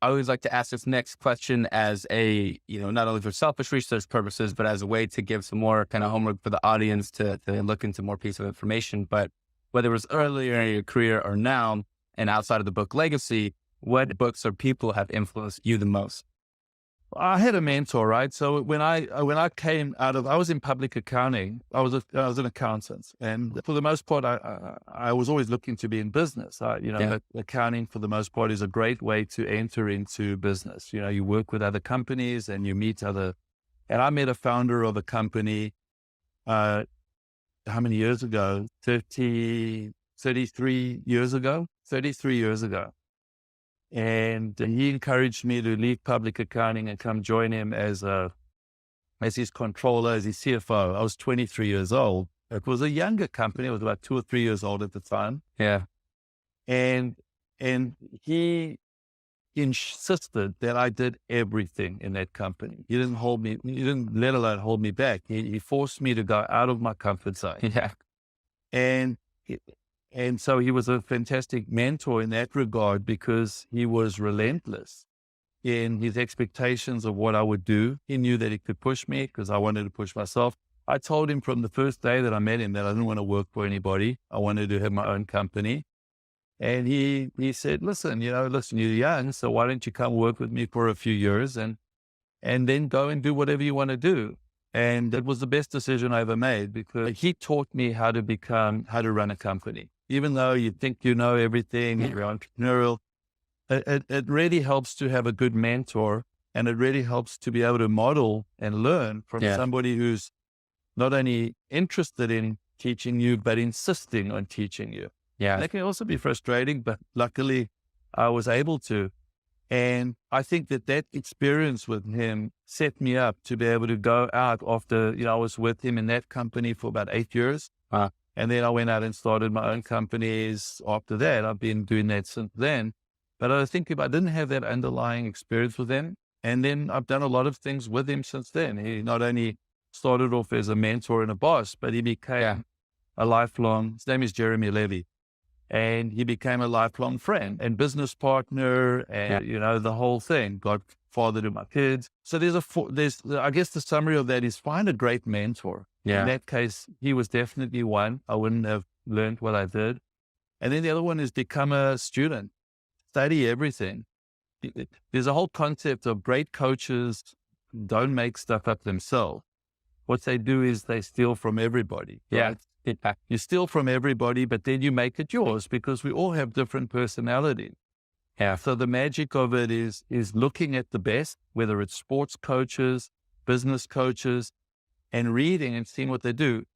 I always like to ask this next question as a, not only for selfish research purposes, but as a way to give some more kind of homework for the audience to look into more piece of information. But whether it was earlier in your career or now, and outside of the book Legacy, what books or people have influenced you the most? I had a mentor, right? So when I came out of, I was in public accounting. I was an accountant, and for the most part, I was always looking to be in business. Yeah. But accounting for the most part is a great way to enter into business. You work with other companies and you meet other. And I met a founder of a company. How many years ago? 33 years ago. 33 years ago. And he encouraged me to leave public accounting and come join him as his controller, as his CFO. I was 23 years old. It was a younger company. I was about 2 or 3 years old at the time. Yeah. And he insisted that I did everything in that company. He didn't let alone hold me back. He forced me to go out of my comfort zone. Yeah. And And so he was a fantastic mentor in that regard because he was relentless in his expectations of what I would do. He knew that he could push me because I wanted to push myself. I told him from the first day that I met him that I didn't want to work for anybody. I wanted to have my own company. And he said, listen, you're young, so why don't you come work with me for a few years and then go and do whatever you want to do. And it was the best decision I ever made because he taught me how to run a company. Even though you think you know everything, you're entrepreneurial, it really helps to have a good mentor, and it really helps to be able to model and learn from Yeah. somebody who's not only interested in teaching you, but insisting on teaching you. Yeah. That can also be frustrating, but luckily I was able to. And I think that experience with him set me up to be able to go out after, I was with him in that company for about 8 years. Wow. And then I went out and started my own companies after that. I've been doing that since then. But I think if I didn't have that underlying experience with him, and then I've done a lot of things with him since then. He not only started off as a mentor and a boss, but he became a lifelong, his name is Jeremy Levy. And he became a lifelong friend and business partner and, the whole thing, godfather to my kids. So I guess the summary of that is find a great mentor. Yeah. In that case, he was definitely one. I wouldn't have learned what I did. And then the other one is become a student, study everything. There's a whole concept of great coaches don't make stuff up themselves. What they do is they steal from everybody. Right? Yeah. You steal from everybody, but then you make it yours because we all have different personalities. Yeah. So the magic of it is looking at the best, whether it's sports coaches, business coaches, and reading and seeing what they do.